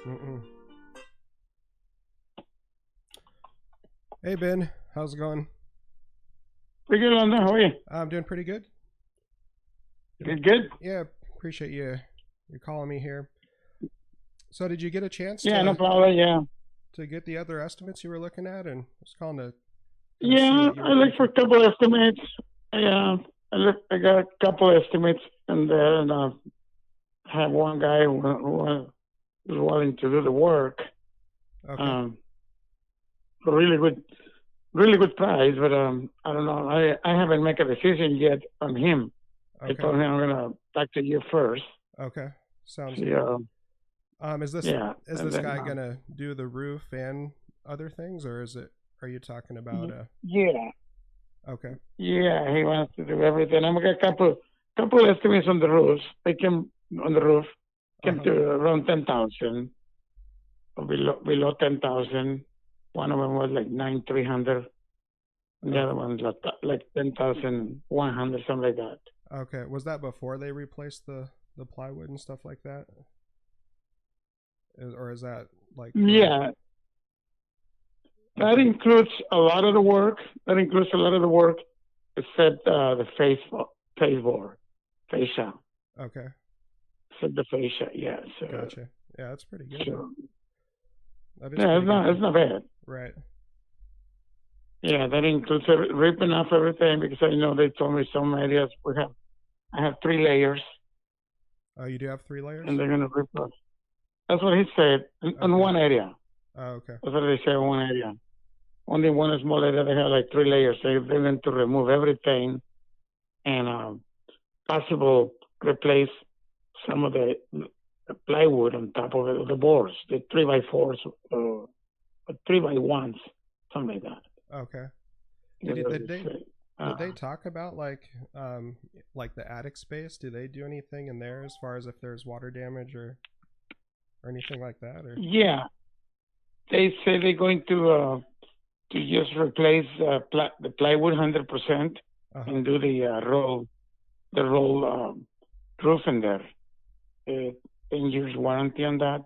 Mm-mm. Hey Ben, how's it going? Pretty good, London. How are you? I'm doing pretty good. Good, good. Yeah, appreciate you calling me here. So did you get a chance Yeah, no problem. Yeah, to get the other estimates you were looking at? And I was calling to kind of see yeah. what you I were looked for thinking. a couple estimates. I got a couple estimates, and then have one guy who was willing to do the work. Okay. Um, for really good price, but I don't know. I haven't made a decision yet on him. I Okay. told him I'm gonna talk to you first. Okay. Sounds See, good. Is this yeah, is and this then guy gonna do the roof and other things, or are you talking about yeah, Okay. yeah. He wants to do everything. I'm gonna get a couple estimates on the roofs. I came on the roof. Came Uh-huh. to around 10,000 or below 10,000. One of them was like 9,300, and the other Okay. one like 10,100, something like that. Okay. Was that before they replaced the plywood and stuff like that? Or is that like for Yeah, that Okay. includes a lot of the work. That includes a lot of the work, except the baseboard, fascia, Okay. except the fascia. Yeah, Gotcha. Yeah, that's pretty good then. so That is yeah, pretty good it's then. not bad. Right. Yeah, that includes ripping off everything because I know they told me some areas I have 3 layers, Oh, you do have three and layers? they're gonna rip off. That's what he said in Okay. one area. Oh, okay. That's what they say in one area. Only one small area they have like 3 layers. They're going to remove everything and possible replace some of the plywood on top of it, the boards, the 3x4s, 3x1s, something like that. Okay. Did That's you, what they say. did they Uh, talk about like the attic space? Do they do anything in there as far as if there's water damage or anything like that or yeah, they say they're going to just replace the plywood 100% Uh-huh. and do the roll roof in there. 10 years warranty on that.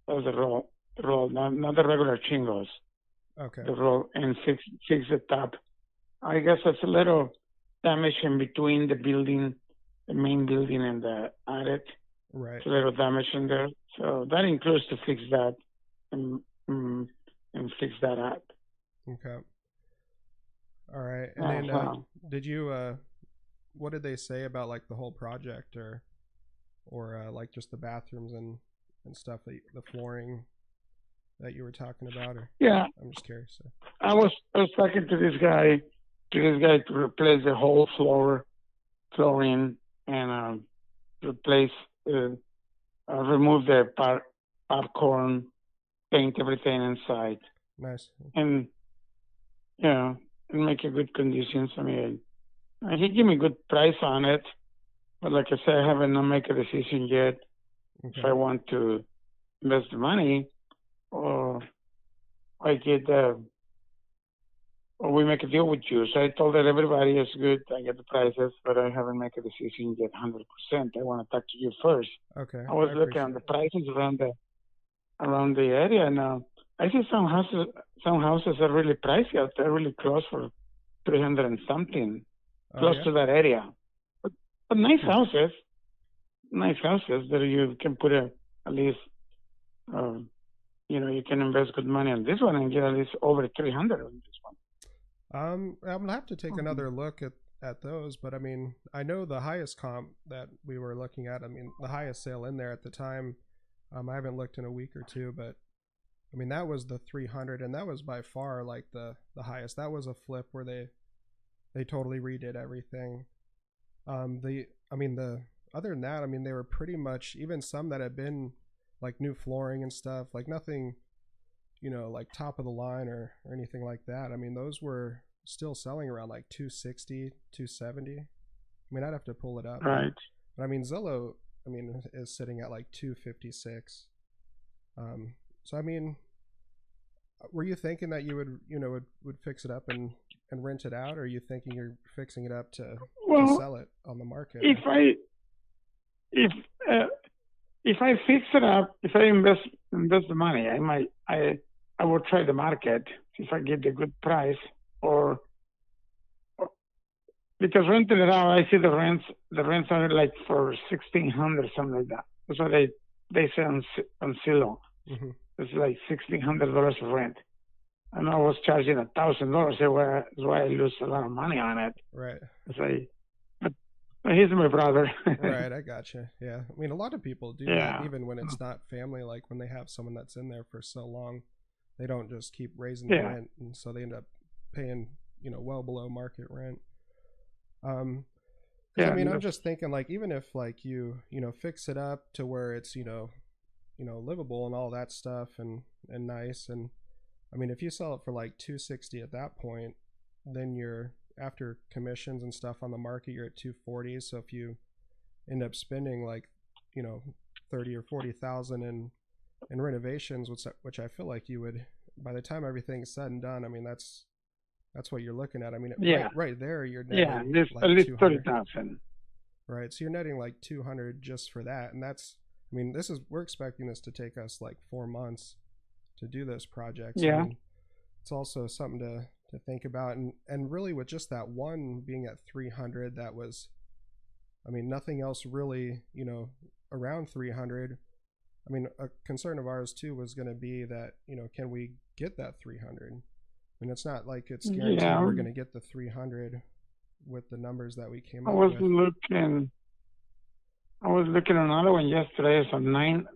That was the roll, not the regular shingles. Okay. The roll and fix the top. I guess it's a little damage in between the main building and the attic. Right. It's a little damage in there. So that includes to fix that and mm, and fix that up. Okay. All right. And Yeah, then so did you what did they say about like the whole project or like just the bathrooms and stuff the flooring that you were talking about or yeah, I'm just curious. So. I was talking to this guy to replace the whole flooring and replace uh, remove the popcorn, paint everything inside, Nice. and and make it good conditions. I mean, he gave me good price on it, but like I said, I haven't not make a decision yet if Okay. I want to invest the money or I get or we make a deal with you. So I told that everybody is good. I get the prices, but I haven't made a decision yet 100%. I want to talk to you first. Okay. I was I looking at appreciate the it. prices around the area, and I see some houses are really pricey out there, really close for 300 and something, Oh close yeah. to that area. But nice houses that you can put at least, um, you can invest good money on this one and get at least over 300 on this one. I'm gonna have to take Mhm. another look at those, but I mean, I know the highest comp that we were looking at. I mean, the highest sale in there at the time. I haven't looked in a week or two, but I mean that was the 300, and that was by far like the highest. That was a flip where they totally redid everything. The I mean the other than that, I mean they were pretty much even some that had been like new flooring and stuff, like nothing like top of the line or anything like that. I mean, those were still selling around like 260, 270. I mean, I'd have to pull it up, Right. but I mean, Zillow, I mean, is sitting at like 256. So I mean, were you thinking that you would fix it up and rent it out, or are you thinking you're fixing it up to Well, sell it on the market? if Or I if uh, if I fix it up, if I invest the money, I will try the market if I get a good price, or, or because renting it out, I see the rents are like for 1,600, something like that. That's what they say on Zillow. Hmm. It's like $1,600 of rent, and I was charging $1,000. That's why I lose a lot of money on it. Right. It's like, but he's my brother. Right, I gotcha. Yeah, I mean, a lot of people do that, Yeah, even when it's not family. Like when they have someone that's in there for so long, they don't just keep raising the yeah, rent, and so they end up paying, well below market rent. Because I yeah. mean, I'm just thinking like even if like you fix it up to where it's livable and all that stuff and nice, and I mean, if you sell it for like 260 at that point, then you're after commissions and stuff on the market, you're at 240. So if you end up spending like you know 30 or 40,000 in renovations, which I feel like you would by the time everything's said and done. I mean, that's what you're looking at. I mean, Yeah, right there, you're yeah. netting This at like least 200, 30,000. right? So you're netting like 200 just for that, and that's. I mean, we're expecting this to take us like 4 months to do this project. So I Yeah. mean, it's also something to think about, and really with just that one being at 300, that was, I mean, nothing else really, around 300. I mean, a concern of ours too was going to be that, can we get that 300? I mean, it's not like it's guaranteed Yeah. we're going to get the 300 with the numbers that we came I up was with. looking. I was looking at another one yesterday. It's a nine.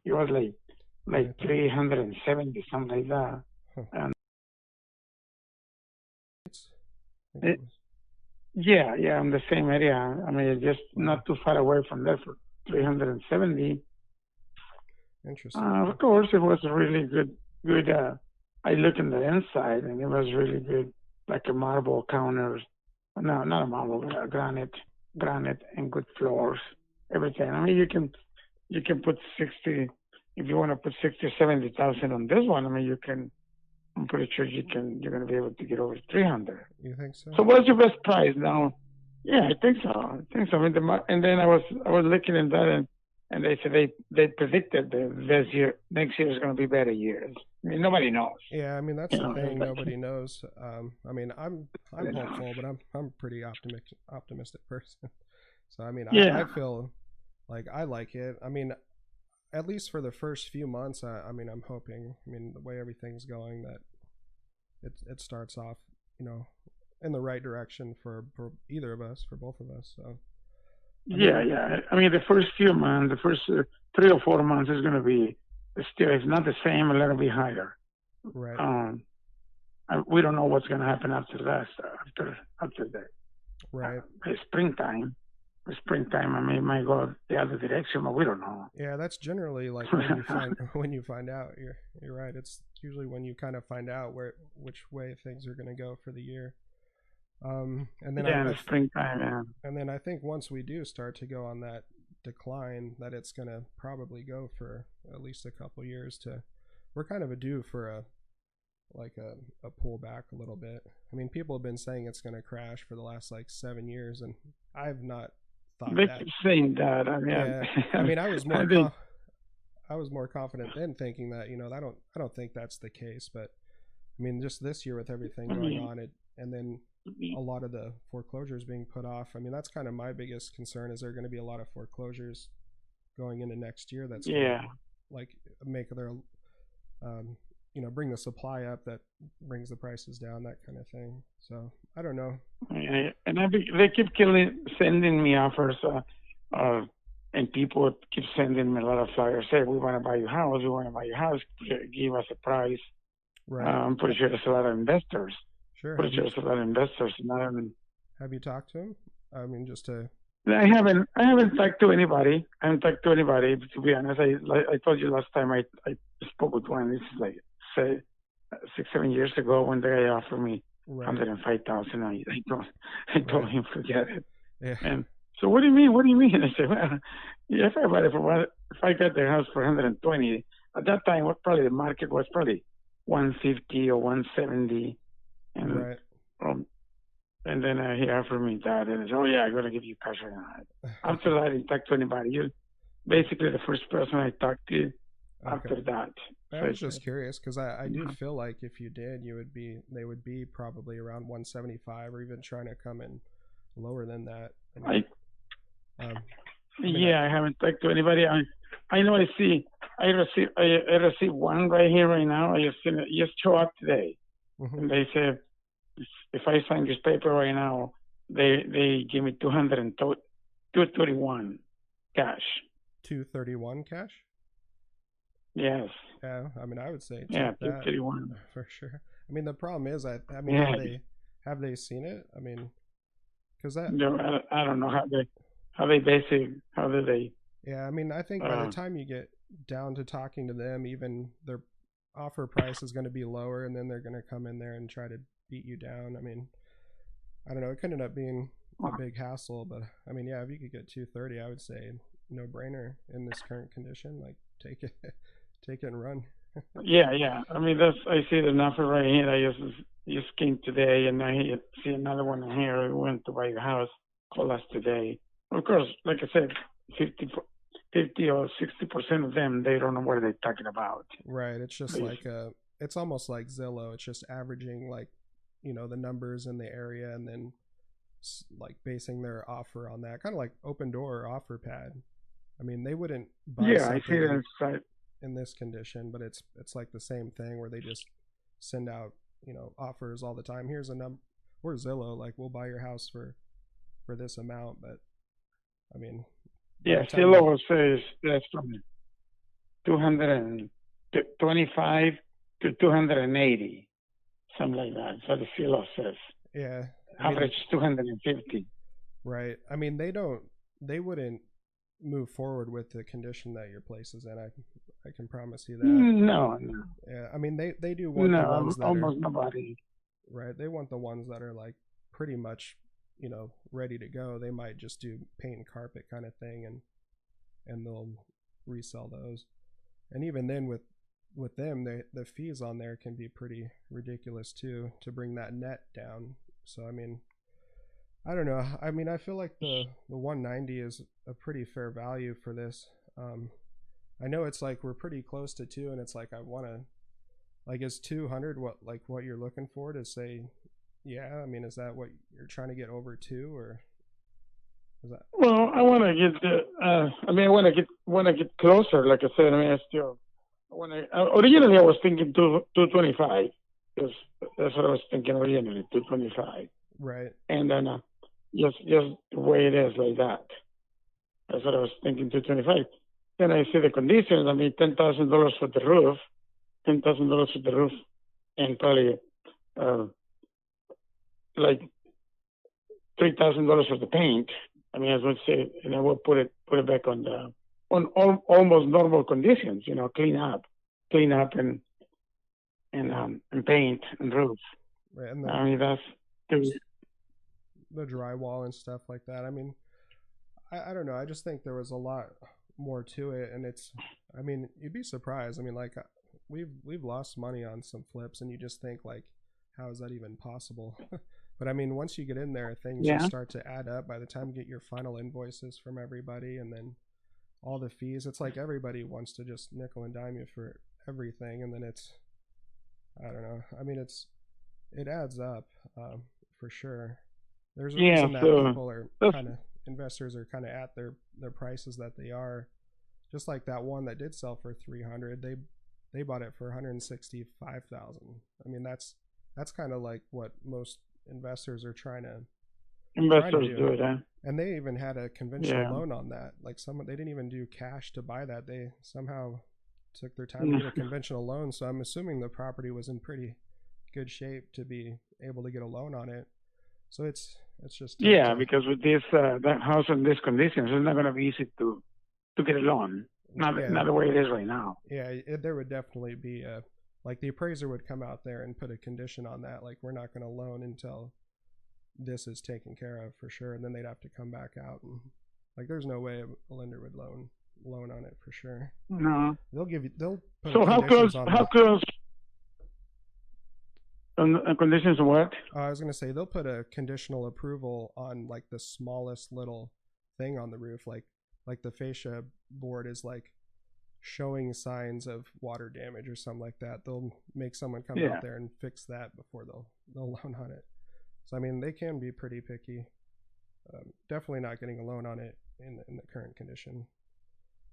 It was like 370, something like that. Huh. And I think it it, was yeah, yeah, in the same area. I mean, just wow. not too far away from there for 370. Interesting. Of course, it was really good. I looked in the inside, and it was really good, like a marble counters. No, not a marble, granite, and good floors. Everything. I mean, you can put 60 if you want to put 60, 70,000 on this one. I mean, you can. I'm pretty sure you're going to be able to get over 300. You think so? So what's your best price now? Yeah, I think so. I think so. I mean, and then I was looking at that, and they said they predicted that next year is going to be better years. I mean, nobody knows. Yeah, I mean that's You the know, thing. it's like, Nobody knows. I mean, I'm nobody knows. hopeful, but I'm a pretty optimistic person. So I mean, I Yeah, feel like I like it. I mean, at least for the first few months. I mean, I'm hoping. I mean, the way everything's going, that it starts off, in the right direction for either of us, for both of us. So I yeah, mean, yeah. I mean, the first few months, the first 3 or 4 months is going to be still. It's not the same. A little bit higher. right, Um, we don't know what's going to happen after that. After the right. springtime. The springtime, I mean, it might go the other direction, but we don't know. Yeah, that's generally like when you find when you find out. You're right. It's usually when you kind of find out which way things are going to go for the year. And then Yeah, in the springtime, yeah. and then I think once we do start to go on that decline, that it's going to probably go for at least a couple years. We're kind of a due for a pullback a little bit. I mean, people have been saying it's going to crash for the last like 7 years, and I've not thought They that. keep saying that. I mean, Yeah, I mean, I think, I was more confident then, thinking that I don't think that's the case. But I mean, just this year with everything I going mean, on, and then a lot of the foreclosures being put off. I mean, that's kind of my biggest concern. Is there going to be a lot of foreclosures going into next year? That's going to yeah. like make their um, bring the supply up, that brings the prices down, that kind of thing. So I don't know. And they keep sending me offers, and people keep sending me a lot of flyers. Say, we want to buy your house. We want to buy your house. Give us a price. Right. I'm pretty sure there's a lot of investors. Sure. Pretty sure there's a lot of investors. Have you talked to him? I mean, just to. I haven't talked to anybody. I haven't talked to anybody, to be honest. I told you last time I spoke with one. This is like say 6, 7 years ago when the guy offered me Right. 105,000. I told Right. him forget it. Yeah. And so what do you mean? What do you mean? I said, well, yeah, if I got the house for 120 at that time, probably the market was probably 150 or 170, and Right. um, And then he offered me that, and I said, "Oh yeah, I'm gonna give you cash right now." After that, I didn't talk to anybody. You're basically the first person I talked to Okay. after that. I So I was just said, curious because I do "No." feel like if you did, they would be probably around 175 or even trying to come in lower than that. I mean, I um, I mean, yeah, I haven't talked to anybody. I know I received one right here right now. I just seen it just show up today, mhm. and they said if I sign this paper right now, they give me 231 cash. 231 cash. Yes, Yeah, I mean, I would say yeah, take that 231. for sure. I mean, the problem is, I mean, Yeah, have they seen it? I mean, because that no, I don't know how they basic how do they yeah, I mean, I think by the uh time you get down to talking to them, even their offer price is going to be lower, and then they're going to come in there and try to beat you down. I mean, I don't know. It could end up being a big hassle, but I mean, yeah, if you could get 230, I would say no brainer in this current condition. Like, take it, take it and run. yeah. I mean that's I see the number right here. I just came today and I see another one here. We went to buy the house, call us today. Of course, like I said, 50, 50 or 60% of them they don't know what they're talking about. Right. It's just They just, like it's almost like Zillow. It's just averaging like the numbers in the area and then like basing their offer on that, kind of like Open Door or Offer Pad. I mean, they wouldn't buy yeah, I see something that inside. in this condition, but it's like the same thing where they just send out offers all the time. Here's a number. We're Zillow, like we'll buy your house for this amount, but I mean, by Yeah, the time you Silo says that's from 225 to 280, something like that. So the Silo says yeah, I mean, average 250. right. I mean, they wouldn't move forward with the condition that your place is in. I can promise you that. No, Yeah, I mean they do want the no, ones that are almost nobody. right. They want the ones that are like pretty much ready to go. They might just do paint and carpet kind of thing, and they'll resell those. And even then with them, the fees on there can be pretty ridiculous too to bring that net down. So I mean, I don't know. I mean, I feel like the 190 is a pretty fair value for this. I know it's like we're pretty close to two, and it's like I want to like is 200 what you're looking for to say yeah? I mean, is that what you're trying to get over two, or is that Well, I want to get the. I mean, I want to get closer. Like I said, I mean, I still. When originally I was thinking 225, because that's what I was thinking originally, 225, right? and then just the way it is like that. That's what I was thinking, 225. Then I see the conditions. I mean, $10,000 for the roof, $10,000 for the roof, and probably uh, like $3,000 for the paint. I mean, as I say, and I will put it back on almost normal conditions. Clean up and paint and roof. Right, and I mean, that's the, the drywall and stuff like that. I mean, I don't know. I just think there was a lot more to it, and it's. I mean, you'd be surprised. I mean, like we've lost money on some flips, and you just think like, how is that even possible? But I mean, once you get in there, things just yeah, start to add up. By the time you get your final invoices from everybody, and then all the fees, it's like everybody wants to just nickel and dime you for everything, and then it's. I don't know. I mean, it adds up for sure. There's a yeah. reason that So people are that's kind of investors are kind of at their prices that they are. Just like that one that did sell for 300, they bought it for 165,000. I mean, that's kind of like what most investors are trying to investors do do. it, huh? And they even had a conventional Yeah. loan on that. Like someone they didn't even do cash to buy that. They somehow took their time to get a conventional loan. So I'm assuming the property was in pretty good shape to be able to get a loan on it. So it's just tough Yeah, to because with this that house in these conditions, it's not going to be easy to get a loan. yeah Not the way it is right now. yeah there would definitely be a like the appraiser would come out there and put a condition on that, like we're not going to loan until this is taken care of for sure, and then they'd have to come back out and like there's no way a lender would loan on it for sure. No. They'll put So conditions on how the close conditions what? I was gonna say they'll put a conditional approval on like the smallest little thing on the roof, like the fascia board is like showing signs of water damage or something like that. They'll make someone come Yeah. out there and fix that before they'll loan on it. So I mean, they can be pretty picky. Definitely not getting a loan on it in the current condition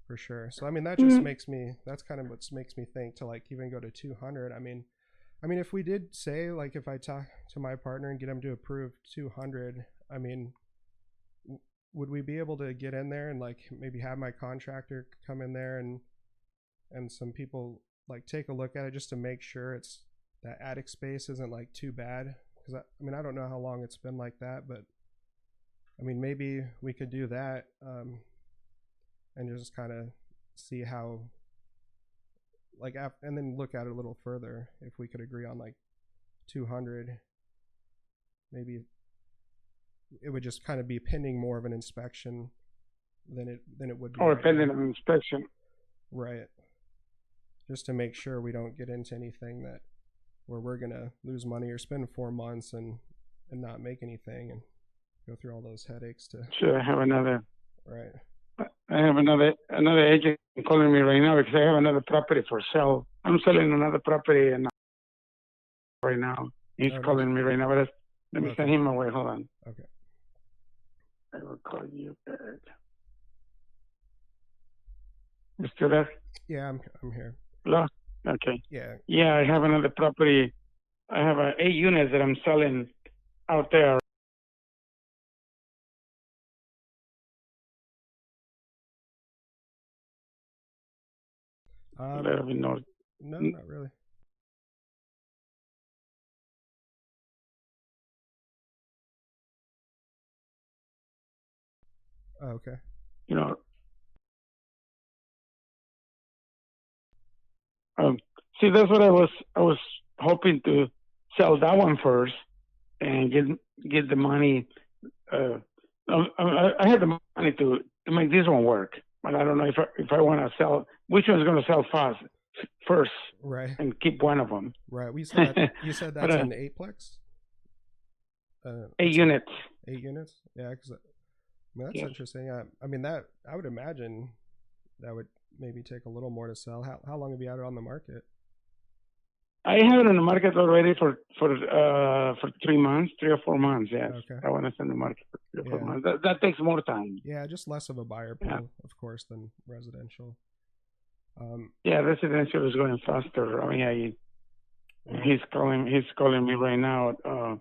for sure. So I mean, that just makes me. That's kind of what makes me think to like even go to 200. I mean, if we did say like if I talk to my partner and get him to approve 200, I mean, would we be able to get in there and like maybe have my contractor come in there and some people like take a look at it just to make sure it's that attic space isn't like too bad? Because I mean, I don't know how long it's been like that, but I mean, maybe we could do that and just kind of see how, like, and then look at it a little further. If we could agree on like 200, maybe it would just kind of be pending more of an inspection than it would be. Or right pending now. an inspection. Right. Just to make sure we don't get into anything that where we're gonna lose money or spend 4 months and not make anything and go through all those headaches to. Sure, I have another. Right. I have another agent calling me right now because I have another property for sale. I'm selling another property and right now he's calling me right now. But let me send him away. Hold on. Okay. I will call you back. You still there? Yeah, I'm here. Hello? Okay. Yeah. Yeah, I have another property. I have 8 units that I'm selling out there. A little bit north. No, not really. Oh, okay. You know, see, that's what I was hoping to sell that one first and get the money. I had the money to make this one work, but I don't know if I want to sell which one's going to sell first, right? And keep one of them. Right. You said that's an 8-plex. 8 units. 8 units. Yeah, because I mean, that's interesting. I mean that I would imagine that would maybe take a little more to sell. How long have you had it on the market? I have it on the market already for 3 months, 3 or 4 months. Yes, okay. I want to send the market for 3 or 4 months. That takes more time. Yeah, just less of a buyer pool, of course, than residential. Yeah, residential is going faster. I mean, he's calling me right now.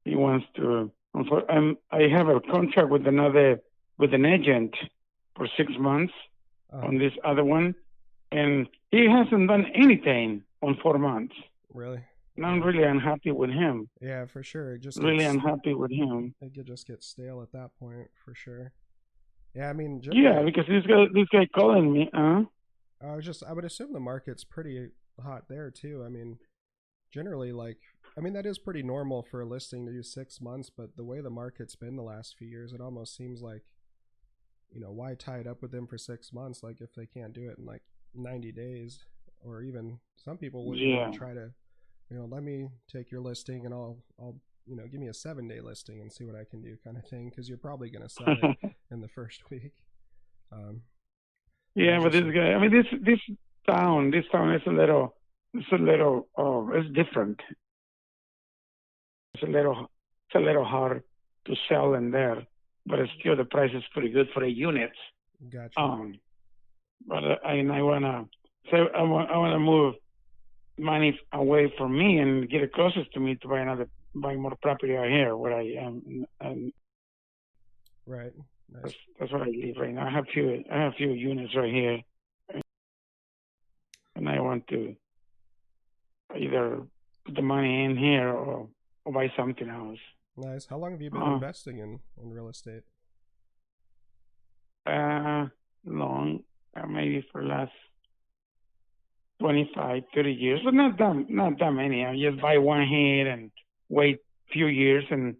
He wants to. I have a contract with an agent for 6 months on this other one, and he hasn't done anything on 4 months. Really? And I'm really unhappy with him. Yeah, for sure. Unhappy with him. It could just get stale at that point, for sure. Yeah, I mean. Yeah, because this guy calling me. I would assume the market's pretty hot there too. I mean, generally, that is pretty normal for a listing to do 6 months, but the way the market's been the last few years, it almost seems like, why tie it up with them for 6 months? Like if they can't do it in like 90 days, or even some people would even try to, let me take your listing and I'll give me a 7-day listing and see what I can do, kind of thing, because you're probably going to sell it in the first week. Yeah, but this guy, I mean, this town is a little, it's different. It's a little hard to sell in there, but it's still the price is pretty good for 8 units. Gotcha. But I wanna move money away from me and get it closest to me to buy more property out here where I am. Right. Nice. That's what I live right now. I have few units right here, and I want to either put the money in here or buy something else. Nice. How long have you been investing in real estate? Long, maybe for the last 25, 30 years, but not that many. I just buy one here and wait a few years and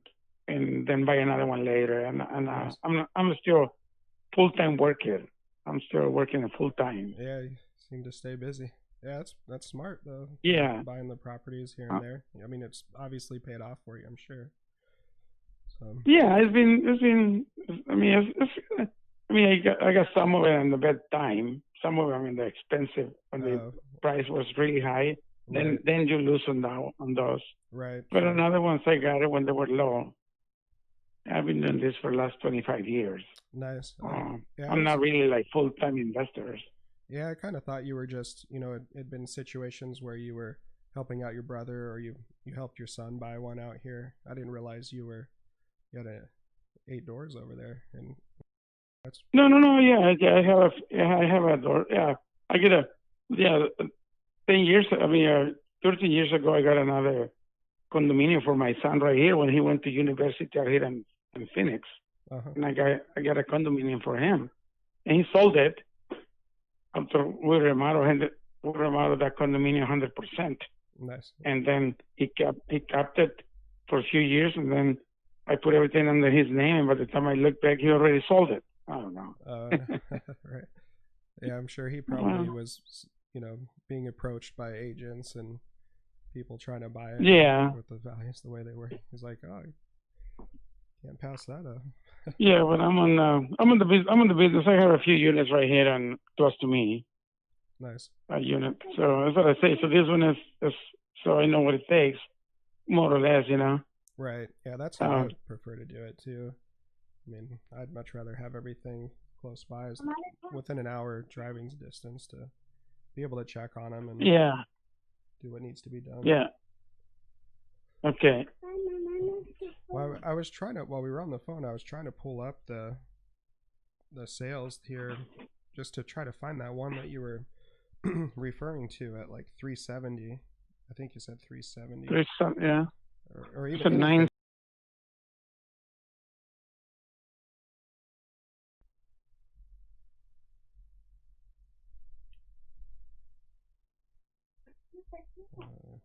then buy another one later. And nice. I'm still full-time worker. I'm still working full-time. Yeah, you seem to stay busy. Yeah, that's smart though. Yeah, Buying the properties here and uh, there. I mean, it's obviously paid off for you, I'm sure. So, yeah. It's been. I mean, I mean, I got some of it in the bad time. Some of them in the expensive when the uh, price was really high. right, Then you lose on those. right, But sure, another ones I got it when they were low. I've been doing this for the last 25 years. nice. Yeah, I I'm not was. really like full time investors. Yeah, I kind of thought you were just, it'd been situations where you were helping out your brother or you helped your son buy one out here. I didn't realize you had eight doors over there, and that's No, no, no. I have a door. Yeah, I get a, yeah, 10 years, I mean, 13 years ago, I got another condominium for my son right here when he went to university out here in Phoenix. uh huh, And I got a condominium for him. And he sold it after we remodeled that condominium 100%. nice. And then he kept it for a few years, and then I put everything under his name. And by the time I looked back, he already sold it. I don't know. Uh, right. Yeah, I'm sure he probably Well, was, being approached by agents and people trying to buy it yeah, with the values the way they were. He's like, oh, can't pass that up. yeah. But I'm in the business. I have a few units right here and close to me, Nice. a unit. So that's what I say. So this one is so I know what it takes, more or less, Right. Yeah, that's how I Um, would prefer to do it too. I mean, I'd much rather have everything close by, as within an hour driving distance, to be able to check on them and yeah, do what needs to be done. yeah. Okay. Well, I was trying to, while we were on the phone, I was trying to pull up the sales here just to try to find that one that you were referring to at like 370. I think you said 370, There's some, yeah. or It's even a nine. anything. Uh,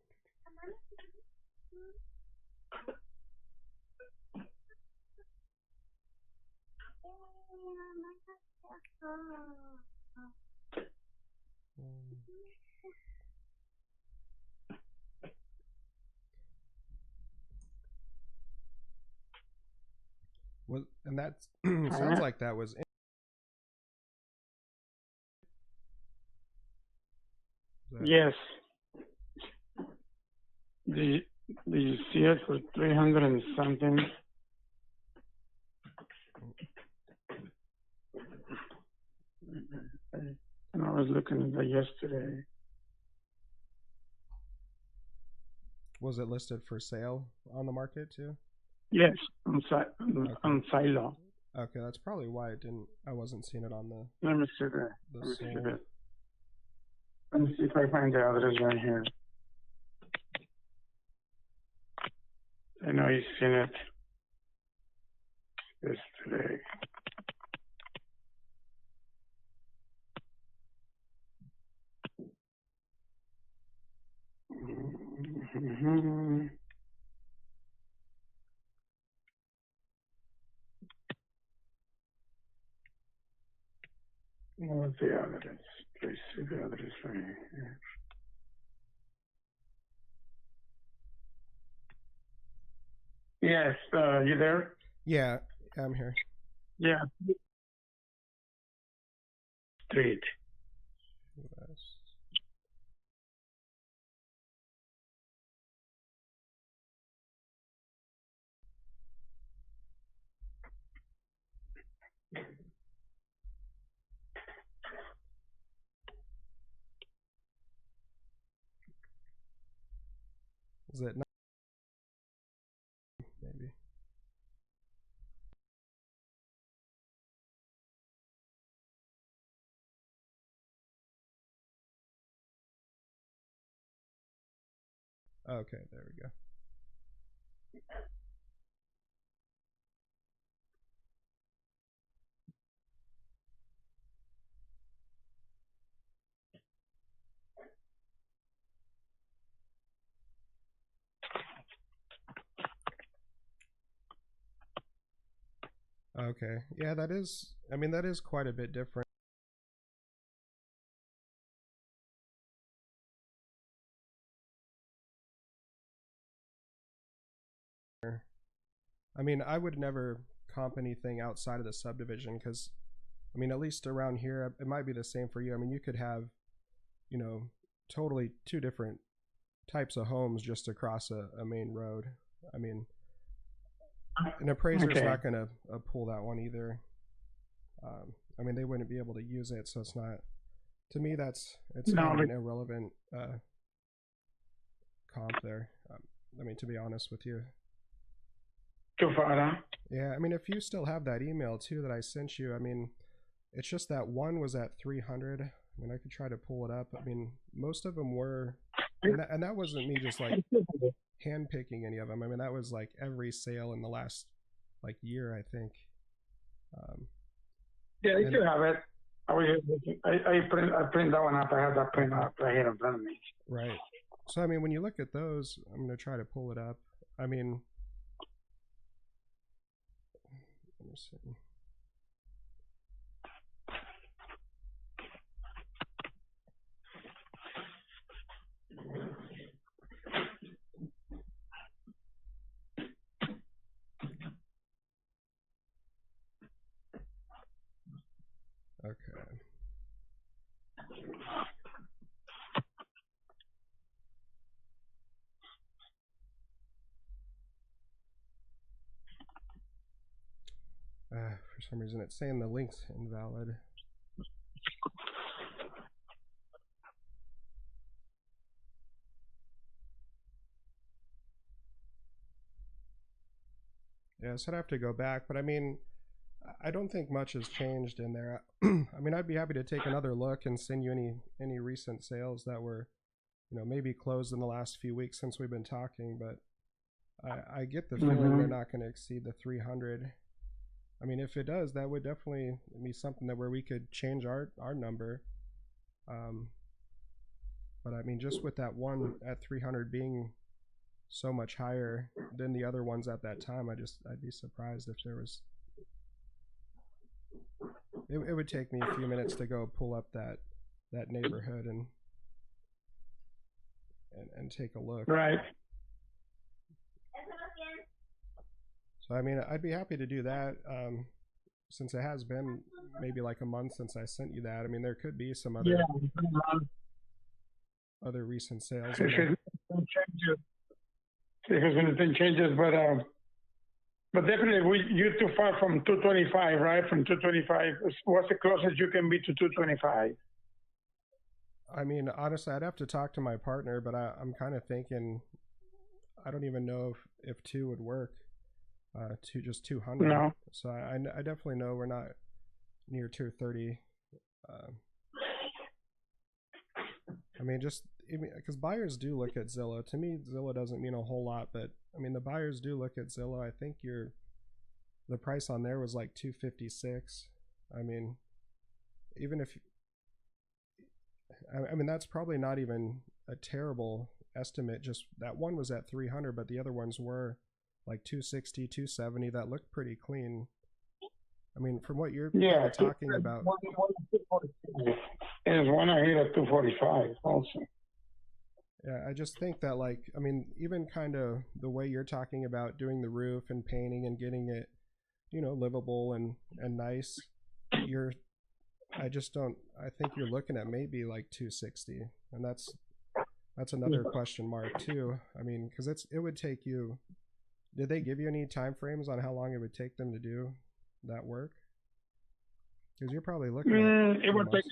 was and that sounds like that was that. Yes. Do you, do you see it for 300 and something? And I was looking at that yesterday. Was it listed for sale on the market too? Yes, on Okay. on Silo. Okay, that's probably why it didn't. I wasn't seeing it on Let me see that. the Let me see sold. that. Let me see if I find the address right here. I know you've seen it yesterday. Mm-hmm. What's the address? Please see the address right here. Yes, you there? Yeah, I'm here. Yeah. Street. US. Is it not? Maybe. Okay, there we go. Okay, yeah, that is. I mean, that is quite a bit different. I mean, I would never comp anything outside of the subdivision because, I mean, at least around here, it might be the same for you. I mean, you could have, you know, totally two different types of homes just across a main road. I mean, an appraiser's Okay. not going to pull that one either. I mean, they wouldn't be able to use it, so it's not. To me, it's kind No, of but an irrelevant comp there. I mean, to be honest with you. too far, huh? Yeah, I mean, if you still have that email too that I sent you, I mean, it's just that one was at 300. I mean, I could try to pull it up. I mean, most of them were, and that wasn't me just like hand picking any of them. I mean, that was like every sale in the last like year, I think. Um, Yeah, you and should have it. I print that one up. I have that print okay, out right here in front of me. right. So I mean, when you look at those, I'm gonna try to pull it up. I mean, let me see. Okay. For some reason, it's saying the link's invalid. Yeah, so I'd have to go back, but I mean, I don't think much has changed in there. I mean, I'd be happy to take another look and send you any recent sales that were, you know, maybe closed in the last few weeks since we've been talking. But I get the feeling they're Mm-hmm. not going to exceed the 300. I mean, if it does, that would definitely be something that where we could change our number. Um, but I mean, just with that one at 300 being so much higher than the other ones at that time, I'd be surprised if there was. It would take me a few minutes to go pull up that neighborhood and take a look. Right. So I mean, I'd be happy to do that. Since it has been maybe like a month since I sent you that. I mean, there could be some Yeah. other recent sales If in there. anything changes, if anything changes, but definitely you're too far from 225, right? From 225, what's the closest you can be to 225? I mean, honestly, I'd have to talk to my partner, but I'm kind of thinking I don't even know if two would work. To just 200. No. So I definitely know we're not near 230. Um, I mean, just because buyers do look at Zillow. To me, Zillow doesn't mean a whole lot, but I mean the buyers do look at Zillow. I think the price on there was like 256. I mean, even if I mean that's probably not even a terrible estimate. Just that one was at 300, but the other ones were like 260, 270. That looked pretty clean. I mean, from what you're kind of talking about. There's one I hit at 245 also. Yeah, I just think that like, I mean, even kind of the way you're talking about doing the roof and painting and getting it, you know, livable and nice, you're I just don't I think you're looking at maybe like 260. And that's another question mark too. I mean, cuz it would take you. Did they give you any time frames on how long it would take them to do that work? Because you're probably looking at It would take.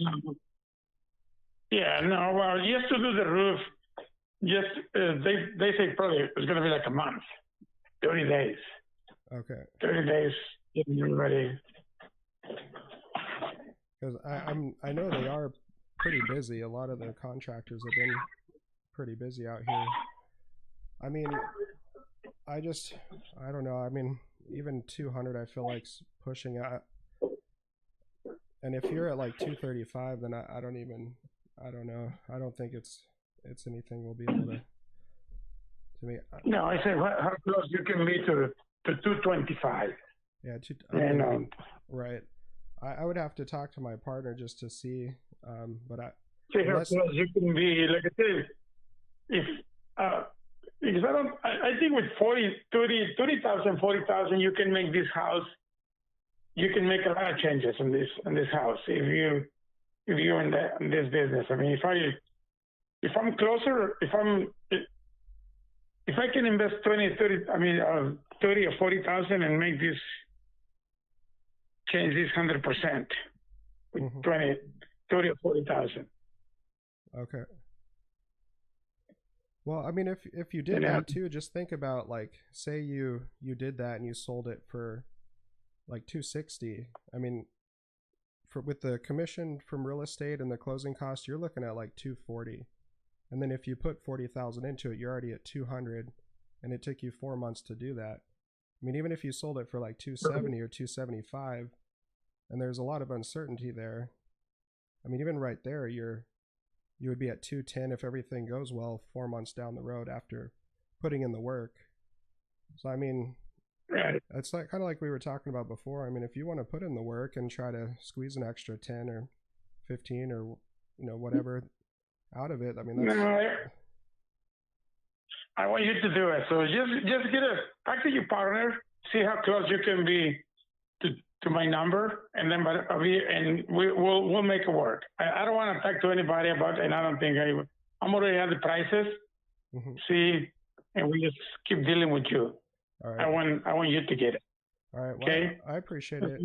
Yeah, no. Well, just to do the roof, just they say probably it's going to be like a month, 30 days. Okay. 30 days getting you ready. Because I know they are pretty busy. A lot of the contractors have been pretty busy out here. I mean, I don't know. I mean, even 200, I feel like pushing out. And if you're at like 235, then I don't know. I don't think it's anything we'll be able to me. No, I said how close you can be to 225. Yeah, And right. I would have to talk to my partner just to see. But see how close you can be. Like I said, because I think with 30,000, 40,000, you can make this house, you can make a lot of changes in this house if you're in this business. I mean, if I'm closer, if I can invest 30 or 40,000 and make this, change this 100% with 30 or 40,000. Okay. Well, I mean, if you did that too, just think about, like, say you did that and you sold it for like 260. I mean, with the commission from real estate and the closing costs, you're looking at like 240. And then if you put 40,000 into it, you're already at 200, and it took you 4 months to do that. I mean, even if you sold it for like 270 or 275, and there's a lot of uncertainty there. I mean, even right there, you would be at 210 if everything goes well 4 months down the road after putting in the work. So I mean, it's like kind of like we were talking about before. I mean, if you want to put in the work and try to squeeze an extra 10 or 15 or whatever out of it, I mean, that's... No, I want you to do it. So just talk to your partner, see how close you can be to my number, and then we'll make it work. I don't want to talk to anybody about it, and I don't think I'm already at the prices. See, and we just keep dealing with you. All right. I want you to get it. All right. Well, okay. I appreciate it.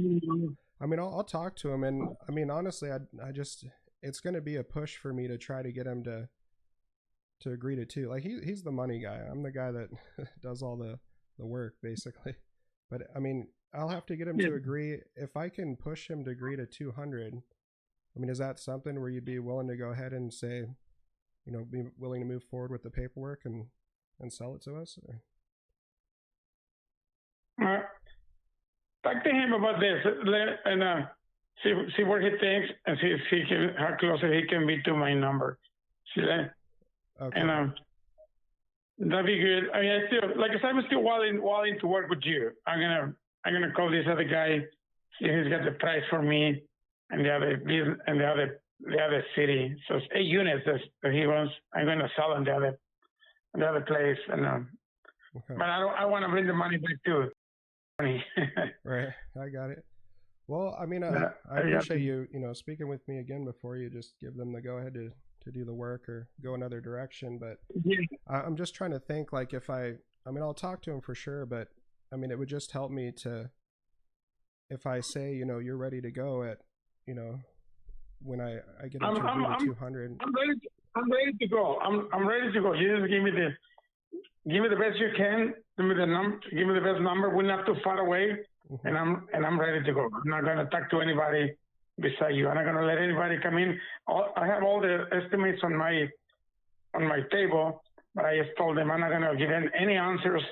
I mean, I'll talk to him, and I mean, honestly, I just, it's going to be a push for me to try to get him to agree to two. Like he's the money guy. I'm the guy that does all the work basically. But I mean, I'll have to get him to agree. If I can push him to agree to 200, I mean, is that something where you'd be willing to go ahead and say, be willing to move forward with the paperwork and sell it to us? Talk to him about this and see what he thinks, and see if he can, how closer he can be to my number. See that? Okay. And that'd be good. I mean, I'm still willing to work with you. I'm gonna call this other guy, see if he's got the price for me and the other city. So it's 8 units that he wants. I'm gonna sell in the other place, and okay. But I want to bring the money back too. Right, I got it. Well, I mean, I appreciate you, speaking with me again before you just give them the go ahead to do the work or go another direction. But I'm just trying to think, like, if I mean, I'll talk to him for sure, but I mean, it would just help me to, if I say, you're ready to go at, when I get into 200. I'm ready to go. I'm ready to go. You just give me the best you can. Give me the best number. We're not too far away, and I'm ready to go. I'm not gonna talk to anybody beside you. I'm not gonna let anybody come in. I have all the estimates on my table, but I just told them I'm not gonna give any answers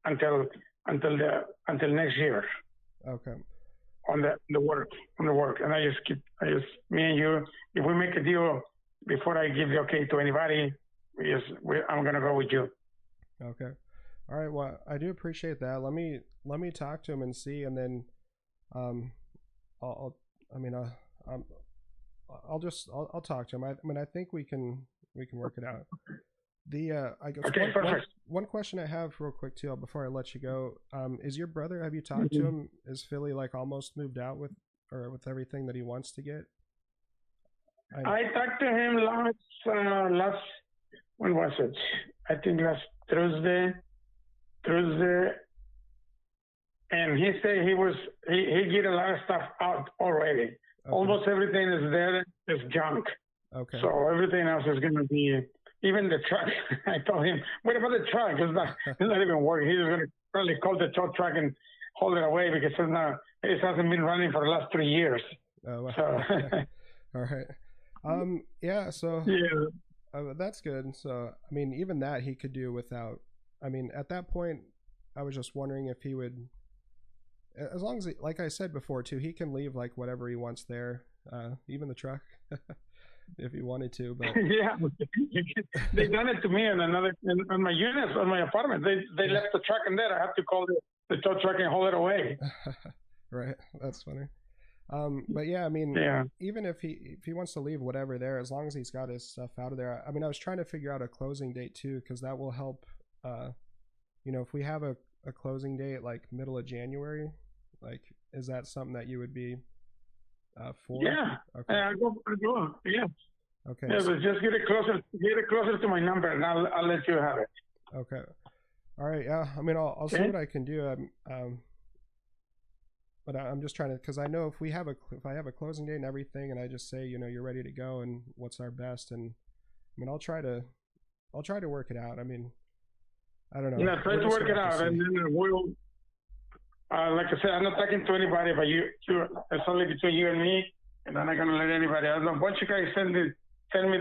until next year. Okay. On the work, and I just me and you. If we make a deal before I give the okay to anybody, I'm gonna go with you. Okay. All right. Well, I do appreciate that. Let me talk to him and see, and then I'll talk to him. I mean, I think we can work it out. I guess one question I have real quick too before I let you go, is your brother, have you talked to him? Is Philly like almost moved out with everything that he wants to get? I talked to him last when was it? I think last Thursday, and he said he get a lot of stuff out already. Okay. Almost everything is there is junk. Okay. So everything else is going to be, even the truck. I told him, what about the truck? It's not even working. He's going to probably call the tow truck and hold it away because it hasn't been running for the last 3 years. Oh, wow. So. All right. Yeah. So. Yeah. That's good. So, I mean, even that he could do without. I mean, at that point, I was just wondering if he would, as long as, like I said before too, he can leave like whatever he wants there, even the truck, if he wanted to. But yeah, they done it to me on my units, on my apartment. They left the truck in there. I have to call the tow truck and haul it away. Right, that's funny. But yeah, I mean, even if he wants to leave whatever there, as long as he's got his stuff out of there. I mean, I was trying to figure out a closing date too, because that will help if we have a closing date like middle of January, like, is that something that you would be for? Yeah. Okay. I go. Yeah. Okay. Yeah, but just get it closer to my number, and I'll let you have it. Okay. All right. Yeah. I mean, I'll see what I can do. But I'm just trying to, because I know if I have a closing date and everything, and I just say, you're ready to go, and what's our best, and I mean, I'll try to work it out. I mean, I don't know. Yeah, try to work it out, and then we'll. Like I said, I'm not talking to anybody, but it's only between you and me, and I'm not gonna let anybody else know. Once you guys send me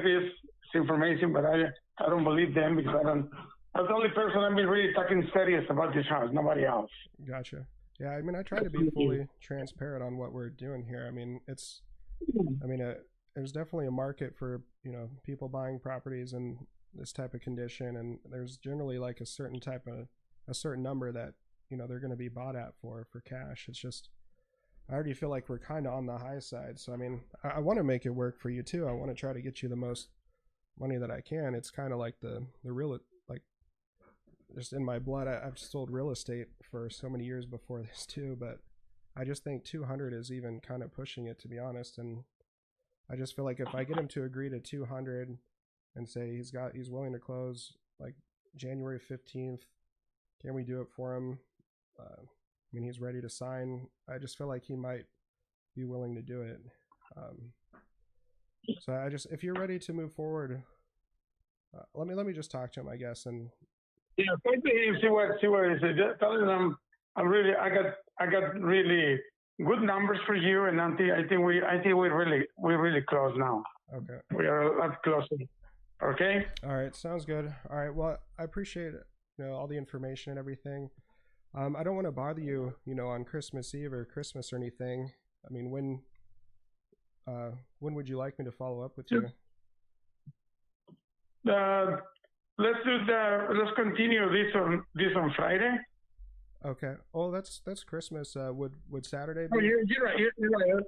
this information, but I don't believe them because I don't. I'm the only person I've been really talking serious about this house. Nobody else. Gotcha. Yeah, I mean, I try to be fully transparent on what we're doing here. I mean, there's definitely a market for people buying properties in this type of condition, and there's generally like a certain number that they're going to be bought at for cash. It's just I already feel like we're kind of on the high side. So I mean, I want to make it work for you too. I want to try to get you the most money that I can. It's kind of like the real, like, just in my blood. I've sold real estate for so many years before this too, but I just think 200 is even kind of pushing it, to be honest. And I just feel like if I get him to agree to 200 and say he's willing to close like January 15th, can we do it for him? I mean, he's ready to sign. I just feel like he might be willing to do it. So if you're ready to move forward, let me just talk to him, I guess. And yeah, talk to him, see what he says. Just tell him I got really good numbers for you, and I think we're really close now. Okay. We are a lot closer. Okay. All right. Sounds good. All right. Well, I appreciate all the information and everything. I don't want to bother you, on Christmas Eve or Christmas or anything. I mean, when would you like me to follow up with you? Let's continue this on Friday. Okay. Oh, that's Christmas. Would Saturday be? Oh, you're right. You're right.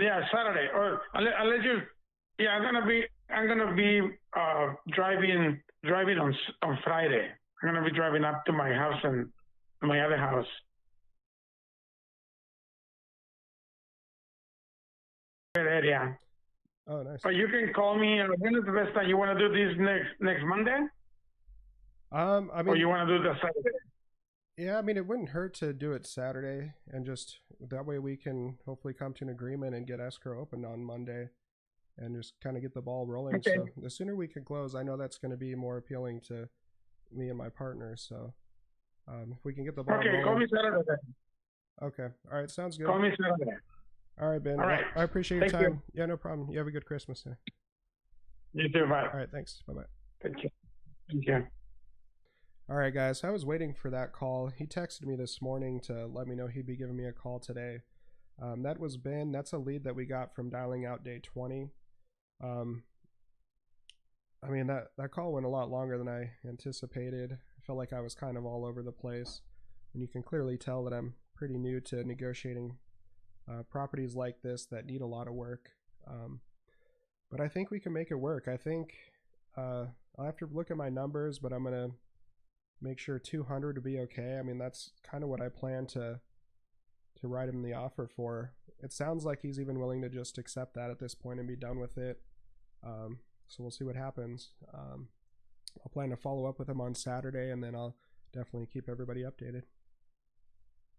Yeah, Saturday. Or I'll let you. Yeah, I'm gonna be driving on Friday. I'm gonna be driving up to my house and my other house. Area. Oh, nice. But you can call me. When is the best time? You want to do this next Monday? I mean, or you want to do the Saturday? Yeah, I mean, it wouldn't hurt to do it Saturday, and just that way we can hopefully come to an agreement and get escrow opened on Monday, and just kind of get the ball rolling. Okay. So the sooner we can close, I know that's going to be more appealing to me and my partner. So if we can get the ball rolling. Okay, call me Saturday then. Okay. All right. Sounds good. Call me Saturday. All right, Ben. All right. I appreciate your Thank time. you. Yeah, no problem. You have a good Christmas. You too. Bye. All right. Thanks. Bye-bye. Thank you. Thank you. All right, guys. I was waiting for that call. He texted me this morning to let me know he'd be giving me a call today. That was Ben. That's a lead that we got from dialing out day 20. I mean, that call went a lot longer than I anticipated. I felt like I was kind of all over the place. And you can clearly tell that I'm pretty new to negotiating properties like this that need a lot of work. But I think we can make it work. I think I'll have to look at my numbers, but I'm going to make sure 200 to be okay. I mean, that's kind of what I plan to write him the offer for. It sounds like he's even willing to just accept that at this point and be done with it. So we'll see what happens. I'll plan to follow up with him on Saturday, and then I'll definitely keep everybody updated.